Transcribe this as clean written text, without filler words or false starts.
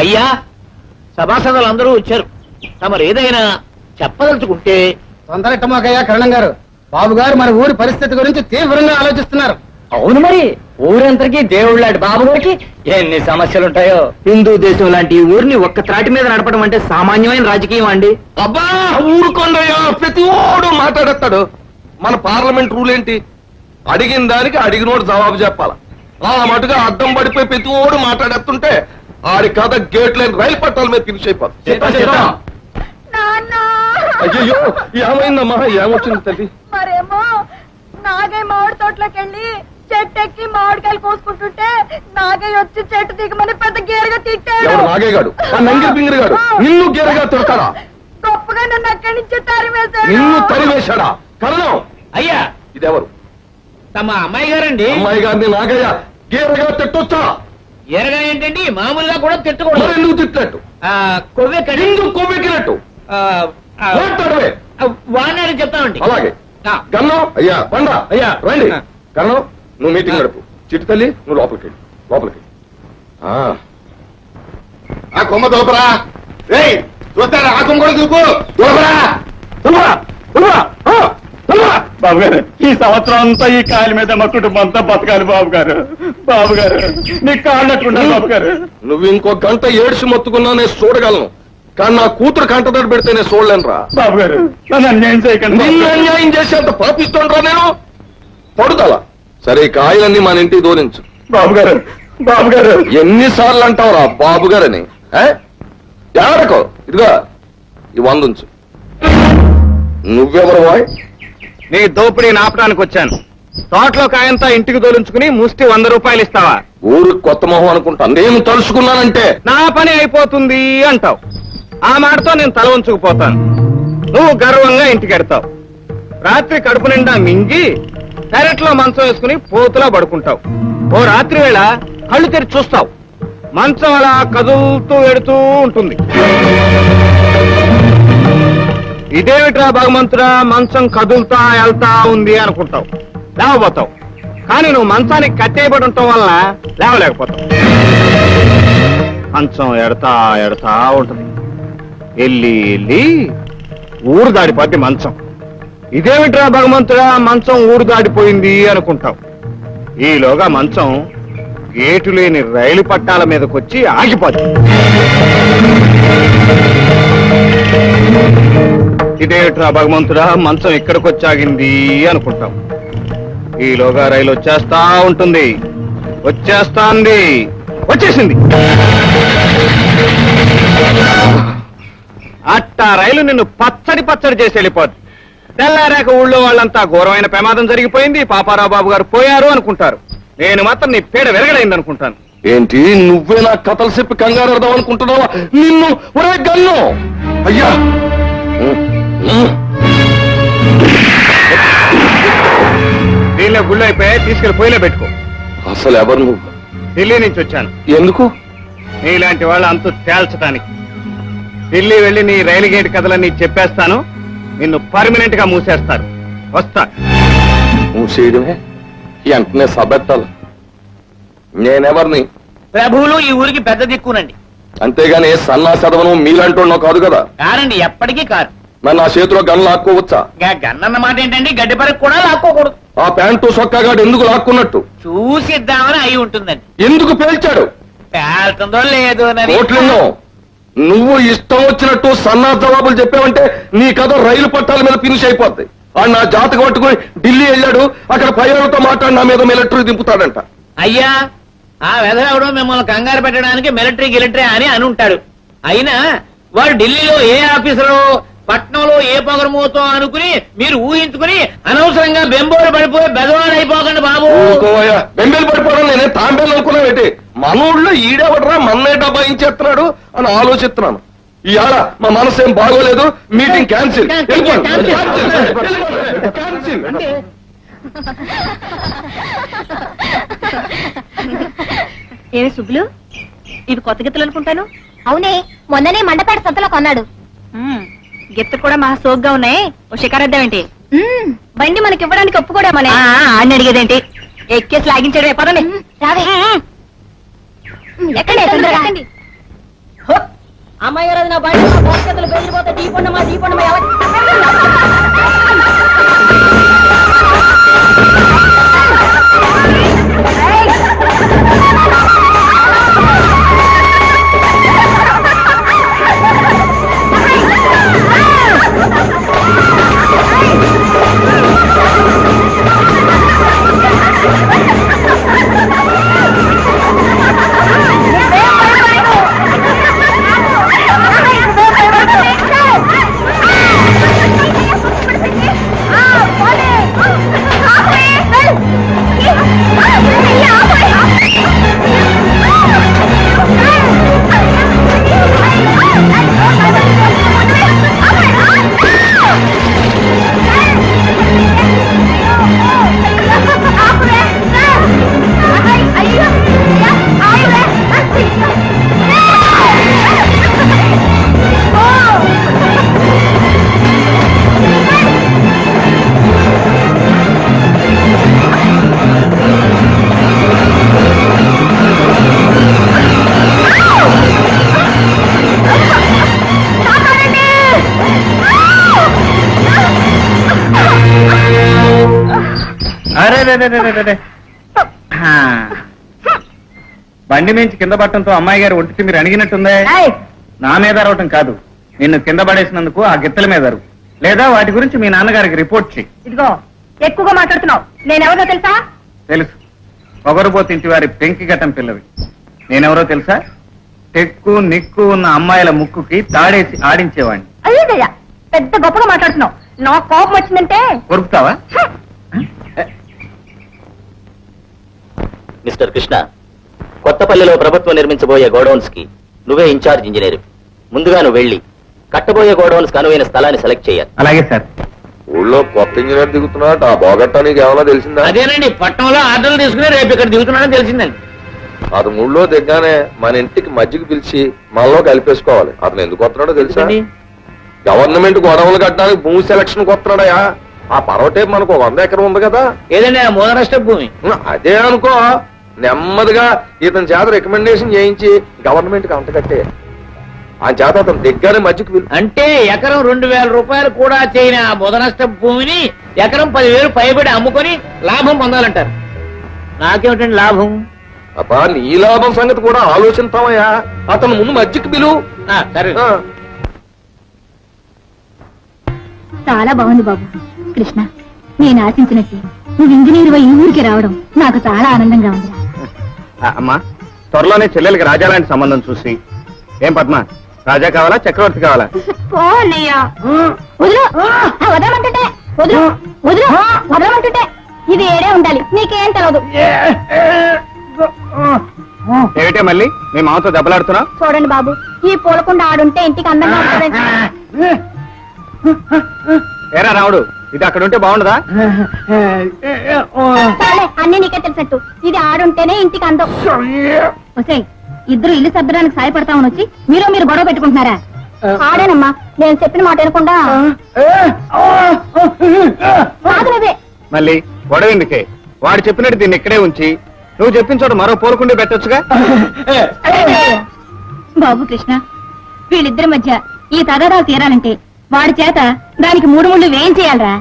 అయ్యా, సభాసదులందరూ వచ్చారు. తమరు ఏదైనా చెప్పదలుచుకుంటే. తొందరెట్టమాకయ్యా కరణం గారు. బాబు గారు మన ఊరి పరిస్థితి గురించి తీవ్రంగా ఆలోచిస్తున్నారు. అవును, మరి ఊరంతరికి దేవుళ్ళాంటి బాబు గారికి ఎన్ని సమస్యలుంటాయో. హిందూ దేశం లాంటి ఈ ఊరిని ఒక్క త్రాటి మీద నడపడం అంటే సామాన్యమైన రాజకీయం అండి. అబ్బా ఊరుకోండయ్యా, ప్రతి ఓడు మాట్లాడేస్తాడు. మన పార్లమెంట్ రూల్ ఏంటి? అడిగిన దానికి అడిగినోడు జవాబు చెప్పాల. ఆ మటుగా అడ్డం పడిపోయి ప్రతి ఓడు మాట్లాడేస్తుంటే ఆడి కథ గేట్ లేని రైలు పట్టాల మీద ఫినిష్ అయిపోతుంది. అయ్యో ఏమైందమ్మా? ఏమొచ్చింది తల్లి? మరేమో నాగయ్య మామిడి తోటలోకి వెళ్ళి చెట్టు ఎక్కి మామిడికాయలు కోసుకుంటుంటే నాగయ్య వచ్చి చెట్టు దిగమని పెద్ద గేరుగా తిట్టాడు. ఎవరు? నాగేగాడు, ఆ నంగిరి పింగిరి గాడు నిన్ను గేరుగా తిడతాడా? గొప్పగా నన్ను అక్కడి నుంచి తరిమేశాడు. నిన్ను తరివేశాడా? కరణం, అయ్యా, ఇదెవరు? తమ అమ్మాయి గారండి. అమ్మాయి గారిని నాగయ్య గేరుగా తిట్టొచ్చా? ఎరగా ఏంటండి, మామూలుగా కూడా తిట్టకూడదు. మరి ఎందుకు తిట్టినట్టు? కొవ్వెక్కండి. ఎందుకు కొవ్వెక్కినట్టు? మాట్లాడవే. వాడిని చెప్తామండి. అలాగే. గన్నం అయ్యా, బండ అయ్యా, రండి. గన్నం, నువ్వు మీటింగ్ నడుపు. చిట్టు తల్లి, నువ్వు లోపలికి లోపలికి. ఆ కొమ్మ దూపరా. చూస్తారా? ఆ కొమ్మ కూడా దూపు. దూపరా. బాబు గారు, ఈ సంవత్సరం అంతా ఈ కాయల మీద మా కుటుంబం అంతా బతకాలి బాబు గారు. బాబు గారు, నీ కాళ్ళట్టున్నారు బాబు గారు. నువ్వు ఇంకో గంట ఏడ్చి మొత్తుకున్నా నేను చూడగలను, కానీ నా కూతురు కంటదడి పెడితే నేను చూడలేనురా. బాబు గారు, నన్ను అన్యాయం చేయకండి. నిన్ను అన్యాయం చేసేంత పాపిస్తుండ్రా నేను? పడుదలా. సరే, ఈ కాయలన్నీ మన ఇంటికి దూరించు. బాబు గారు, బాబు గారు, ఎన్నిసార్లు అంటావురా బాబు గారని? ఏడకో. ఇదిగా ఈ 100 ఉంచు. నువ్వెవరు బాయ్? నీ దోపిడీ నాపడానికి వచ్చాను. తోటలో కాయంతా ఇంటికి తోలించుకుని ముష్టి 100 రూపాయలు ఇస్తావా? ఊరికి కొత్త మొహం అనుకుంటా. నేను తలుచుకున్నానంటే నా పని అయిపోతుంది అంటావు. ఆ మాటతో నేను తల ఉంచుకుపోతాను. నువ్వు గర్వంగా ఇంటికి ఎడతావు. రాత్రి కడుపు నిండా మింగి పెరట్లో మంచం వేసుకుని పోతులా పడుకుంటావు. ఓ రాత్రి వేళ కళ్ళు తెరిచి చూస్తావు. మంచం అలా కదులుతూ ఎడుతూ ఉంటుంది. ఇదేమిట్రా భగవంతుడా, మంచం కదులుతా వెళ్తా ఉంది అనుకుంటావు. లేవబోతావు. కానీ నువ్వు మంచానికి కట్టేయబడి ఉండటం వలన లేవలేకపోతావు. మంచం ఎడతా ఎడతా ఉంటుంది. వెళ్ళి వెళ్ళి ఊరు దాడిపోద్ది మంచం. ఇదేమిట్రా భగవంతుడా, మంచం ఊరు దాడిపోయింది అనుకుంటావు. ఈలోగా మంచం గేటు లేని రైలు పట్టాల మీదకొచ్చి ఆగిపోద్ది. ఇదేమిట్రా భగవంతుడా, మంచం ఇక్కడికొచ్చాగింది అనుకుంటాం. ఈలోగా రైలు వచ్చేస్తా ఉంటుంది. వచ్చేస్తాంది. వచ్చేసింది. అట్టా రైలు నిన్ను పచ్చడి పచ్చడి చేసి వెళ్ళిపోద్ది. తెల్లారాక ఊళ్ళో వాళ్ళంతా ఘోరమైన ప్రమాదం జరిగిపోయింది, పాపారావు బాబు గారు పోయారు అనుకుంటారు. నేను మాత్రం నీ పీడ వెరగడైంది అనుకుంటాను. ఏంటి, నువ్వే నా కథలు చెప్పి కంగారు అర్థం అనుకుంటున్నావా? నిన్ను ఒరే గన్ను. అయ్యా, దీనిలో గుళ్ళు అయిపోయి తీసుకెళ్లి పొయ్యిలో పెట్టుకో. అసలు ఎవరు నువ్వు? ఢిల్లీ నుంచి వచ్చాను. ఎందుకు? నీలాంటి వాళ్ళు అంతు తేల్చడానికి. ఢిల్లీ వెళ్లి నీ రైలు గేట్ కథలన్నీ చెప్పేస్తాను. నిన్ను పర్మనెంట్ గా మూసేస్తారు. వస్తా. మూసేయడమే? వెంటనే సబెట్టాలి. నేనెవరిని? ప్రభువులు ఈ ఊరికి పెద్ద దిక్కునండి. అంతేగాని సన్నా చదవను మీలాంటోనో కాదు కదా. కారండి, ఎప్పటికీ కారు. మరి నా చేతిలో గన్ లాక్కోవచ్చా? గన్నన్న మాట ఏంటండి, గడ్డి పరకు కూడా లాక్కోకూడదు. ఆ ప్యాంటు సొక్కగాడు ఎందుకు లాక్కున్నట్టు? చూసిద్దామని అయి ఉంటుందండి. ఎందుకు పేల్చాడు? పేలుతుందో లేదో ఓట్లున్నో. నువ్వు ఇష్టం వచ్చినట్టు సన్నా జవాబులు చెప్పావంటే నీ కథ రైలు పట్టాల మీద ఫినిష్ అయిపోద్ది. ఆ నా జాతక పట్టుకుని ఢిల్లీ వెళ్ళాడు. అక్కడ పైలతో మాట్లాడి నా మీద మిలిటరీ దింపుతాడంట. అయ్యా, ఆ వెధవడు మిమ్మల్ని కంగారు పెట్టడానికి మిలిటరీ అని ఉంటాడు. అయినా వాడు ఢిల్లీలో ఏ ఆఫీసరు, పట్నంలో ఏ పొగరమోతో అనుకుని మీరు ఊహించుకుని అనవసరంగా బెంబోలు పడిపోయి బెదవాడు అయిపోకండి బాబు. బెంబేలు పడిపోవడం నేనే తాంబేలు అనుకున్నావేంటి? మన ఊళ్ళో ఈడేవడరా మన్నే డబ్బాయించేస్తున్నాడు అని ఆలోచిస్తున్నాను. ఇవాళ మా మనసు ఏం బాగోలేదు. Meeting cancel. ఏమి సుబ్బులు, ఇవి కొత్త గిత్తలు అనుకుంటాను. అవునే, మొన్ననే మండపేట సంతలో కొన్నాడు. గిత్తలు కూడా మహా సోగ్గా ఉన్నాయి. ఓ షికారేద్దామేంటి? బండి మనకి ఇవ్వడానికి ఒప్పుకోవడమనే అని అడిగేదేంటి? ఎక్కేసి లాగించాడు. పదలే రావే. ఎక్కడే తొందరగా. అమ్మాయి గారు నా బయట భవిష్యత్తులు బెదిరిపోతే దీపండమా అరే బండి నుంచి కింద పట్టడంతో అమ్మాయి గారు ఒంటికి మీరు అణిగినట్టుందే. నా మీద అరవటం కాదు, నిన్ను కింద పడేసినందుకు ఆ గిత్తల మీద అరువు. లేదా వాటి గురించి మీ నాన్నగారికి రిపోర్ట్ చేయి. ఇదిగో ఎక్కువగా మాట్లాడుతున్నావు. నేనెవరో తెలుసా? తెలుసు, పొగరుబోతింటి వారి పెంకి గట్టం పిల్లవి. నేనెవరో తెలుసా? టెక్కు నిక్కు ఉన్న అమ్మాయిల ముక్కుకి తాడేసి ఆడించేవాడిని. అయ్యా పెద్ద గొప్పగా మాట్లాడుతున్నావు. నా కోపం వచ్చిందంటే కొరుకుతావా? మిస్టర్ కృష్ణ, కొత్తపల్లిలో ప్రభుత్వం నిర్మించబోయే గోడౌన్స్ కి నువ్వే ఇన్ఛార్జ్ ఇంజనీర్. ముందుగా నువ్వు వెళ్లి కట్టబోయే గోడౌన్స్ కి అనువైన స్థలాన్ని సెలెక్ట్ చేయాలి. అలాగే సార్. ఊళ్ళో కొత్త ఇంజనీర్ దిగుతున్నాడు, ఆ బోగట్టా నీకు ఏమైనా తెలిసిందా? అదేనండి, పట్టణంలో ఆర్డర్లు తీసుకుని రేపు ఇక్కడ దిగుతున్నాడని తెలిసిందండి. అతను ఊళ్ళో దిగ్గానే మన ఇంటికి మజ్జిగ పిలిచి మనలో కలిపేసుకోవాలి. అతను ఎందుకు వస్తున్నాడో తెలుసా? గవర్నమెంట్ గొడవలు కట్టడానికి భూమి సెలక్షన్ వస్తున్నాడయా. ఆ పర్వటే మనకు 100 ఎకరం ఉంది కదా. ఏదండి ఆ మూలనష్ట భూమి? అదే అనుకో, నెమ్మదిగా ఇతని చేత రికమెండేషన్ చేయించి గవర్నమెంట్ కి అంత కట్టే ఆ చేత అతను దిగ్గానే మజ్జిగ పిలు. అంటే ఎకరం 2000 రూపాయలు కూడా చేయని ఆ ముదనష్ట భూమిని ఎకరం 10,000 పైబడి అమ్ముకొని లాభం పొందాలంటారు. నాకేమిటండి లాభం? అబ్బా, నీ లాభం సంగతి కూడా ఆలోచిస్తామయ్యా. అతను ముందు మజ్జిగ పిలు. సరే. చాలా బాగుంది బాబు. కృష్ణ, నేను ఆశించినట్టు నువ్వు ఇంజనీర్ ఈ ఊరికి రావడం నాకు చాలా ఆనందంగా ఉంది. అమ్మా, త్వరలోనే చెల్లెలకి రాజా లాంటి సంబంధం చూసి. ఏం పద్మ, రాజా కావాలా చక్రవర్తి కావాలా? వదలమంటుంటే ఇది ఏడే ఉండాలి. నీకేం తెలవదు. ఏమిటే మళ్ళీ మీ మామతో దెబ్బలాడుతున్నావు? చూడండి బాబు, ఈ పూలకుండా ఆడుంటే ఇంటికి అందంగా ఉంటుంది. ఏరా రావుడు, ఇది అక్కడ ఉంటే బాగుండదా? అన్ని నీకే తెలిసట్టు. ఇది ఆడుంటేనే ఇంటికి అందం. ఒసేయ్, ఇద్దరు ఇల్లు సర్దడానికి సాయపడతామని వచ్చి మీరు గొడవ పెట్టుకుంటున్నారా? ఆడానమ్మా, నేను చెప్పిన మాట వినకుండా. కాదు నువ్వే. మళ్ళీ గొడవ ఎందుకే? వాడు చెప్పినట్టు దీన్ని ఇక్కడే ఉంచి నువ్వు చెప్పిన చోట మరో పోలకుండే పెట్టొచ్చుగా. బాబు కృష్ణ, వీళ్ళిద్దరి మధ్య ఈ తగాదాలు తీరాలంటే వాడి చేత దానికి 3 ముళ్ళు వేయించేయాలరా.